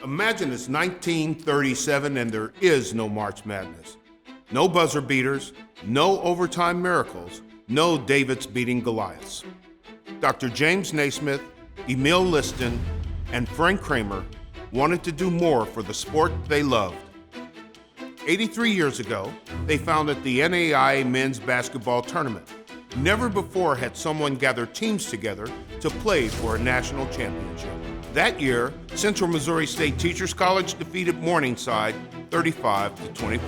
Imagine it's 1937 and there is no March Madness. No buzzer beaters, no overtime miracles, no Davids beating Goliaths. Dr. James Naismith, Emil Liston, and Frank Kramer wanted to do more for the sport they loved. 83 years ago, they founded the NAIA men's basketball tournament. Never before had someone gathered teams together to play for a national championship. That year, Central Missouri State Teachers College defeated Morningside 35-24.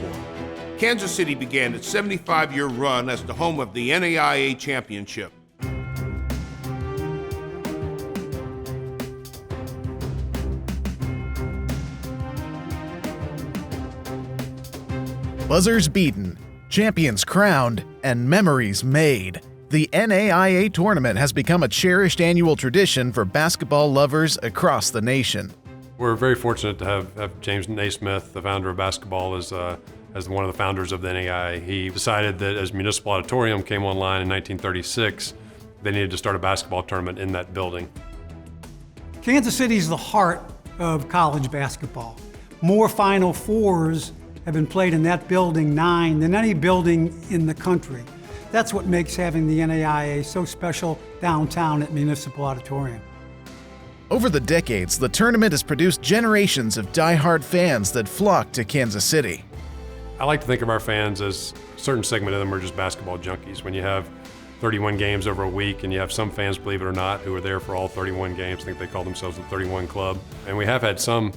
Kansas City began its 75-year run as the home of the NAIA championship. Buzzers beaten, champions crowned, and memories made. The NAIA tournament has become a cherished annual tradition for basketball lovers across the nation. We're very fortunate to have James Naismith, the founder of basketball, as one of the founders of the NAIA. He decided that as Municipal Auditorium came online in 1936, they needed to start a basketball tournament in that building. Kansas City is the heart of college basketball. More Final Fours have been played in that building, 9, than any building in the country. That's what makes having the NAIA so special downtown at Municipal Auditorium. Over the decades, the tournament has produced generations of die-hard fans that flock to Kansas City. I like to think of our fans as a certain segment of them are just basketball junkies. When you have 31 games over a week, and you have some fans, believe it or not, who are there for all 31 games. I think they call themselves the 31 Club. And we have had some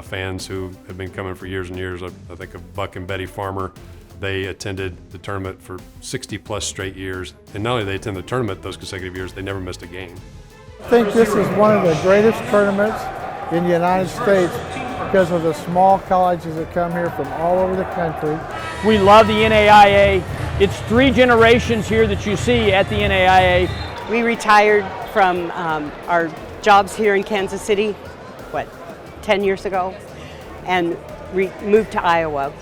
fans who have been coming for years and years. I think of Buck and Betty Farmer. They attended the tournament for 60 plus straight years. And not only did they attend the tournament those consecutive years, they never missed a game. I think this is one of the greatest tournaments in the United States because of the small colleges that come here from all over the country. We love the NAIA. It's 3 generations here that you see at the NAIA. We retired from our jobs here in Kansas City, 10 years ago, and moved to Iowa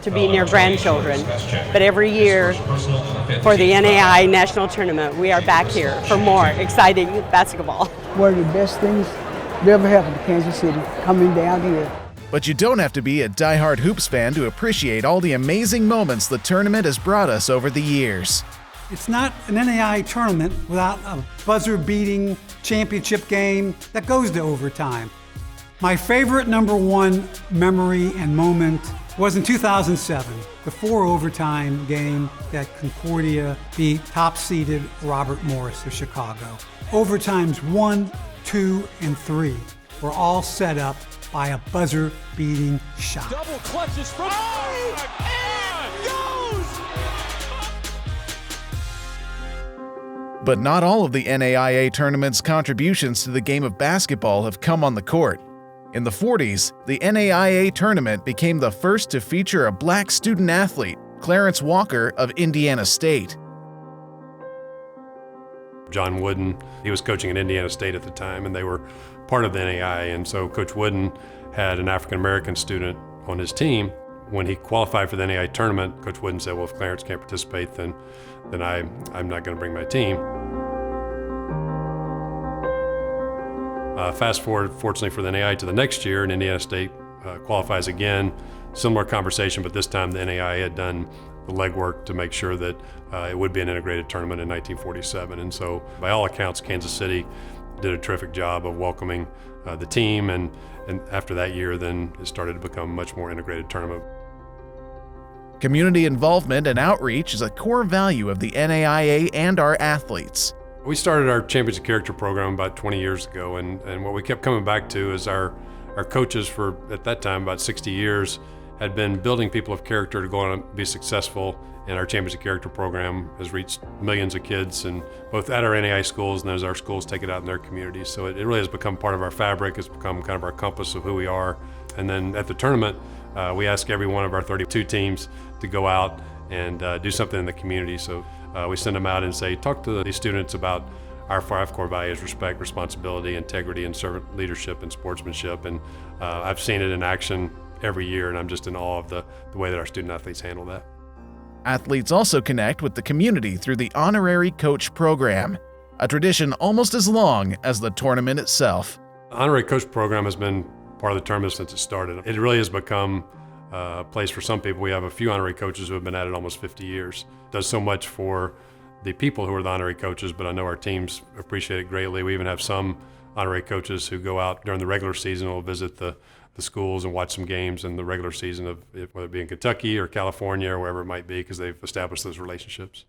to be near grandchildren. But every year for the NAIA National Tournament, we are back here for more exciting basketball. One of the best things that ever happened to Kansas City, coming down here. But you don't have to be a die-hard hoops fan to appreciate all the amazing moments the tournament has brought us over the years. It's not an NAIA tournament without a buzzer-beating championship game that goes to overtime. My favorite #1 memory and moment was in 2007, the 4 overtime game that Concordia beat top-seeded Robert Morris of Chicago. Overtimes 1, 2, and 3 were all set up by a buzzer-beating shot. Double clutches from and goes! But not all of the NAIA tournament's contributions to the game of basketball have come on the court. In the 40s, the NAIA tournament became the first to feature a black student athlete, Clarence Walker of Indiana State. John Wooden, he was coaching at Indiana State at the time, and they were part of the NAIA, and so Coach Wooden had an African-American student on his team. When he qualified for the NAIA tournament, Coach Wooden said, well, if Clarence can't participate, then I'm not going to bring my team. Fast forward, fortunately for the NAIA, to the next year, and Indiana State qualifies again. Similar conversation, but this time the NAIA had done the legwork to make sure that it would be an integrated tournament in 1947. And so, by all accounts, Kansas City did a terrific job of welcoming the team, and after that year, then it started to become a much more integrated tournament. Community involvement and outreach is a core value of the NAIA and our athletes. We started our Champions of Character program about 20 years ago, and what we kept coming back to is our coaches for, at that time, about 60 years, had been building people of character to go on and be successful, and our Champions of Character program has reached millions of kids, and both at our NAIA schools and as our schools take it out in their communities. So it really has become part of our fabric. It's become kind of our compass of who we are. And then at the tournament, we ask every one of our 32 teams to go out and do something in the community. So we send them out and say, talk to these students about our 5 core values: respect, responsibility, integrity, and servant leadership and sportsmanship. And I've seen it in action every year, and I'm just in awe of the way that our student athletes handle that. Athletes also connect with the community through the Honorary Coach program, a tradition almost as long as the tournament itself. The Honorary Coach program has been part of the tournament since it started. It really has become a place for some people. We have a few honorary coaches who have been at it almost 50 years. It does so much for the people who are the honorary coaches, but I know our teams appreciate it greatly. We even have some honorary coaches who go out during the regular season, will visit the schools and watch some games in the regular season, of whether it be in Kentucky or California or wherever it might be, because they've established those relationships.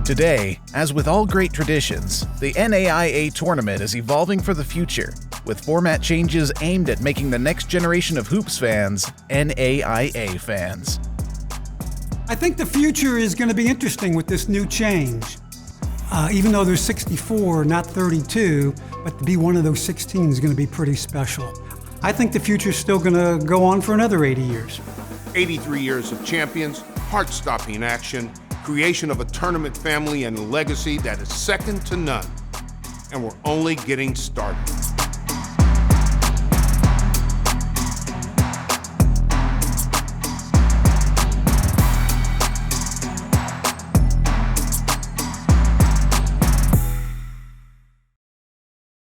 Today, as with all great traditions, the NAIA tournament is evolving for the future, with format changes aimed at making the next generation of hoops fans NAIA fans. I think the future is going to be interesting with this new change. Even though there's 64, not 32, but to be one of those 16 is going to be pretty special. I think the future is still going to go on for another 80 years. 83 years of champions, heart-stopping action, creation of a tournament family and a legacy that is second to none. And we're only getting started.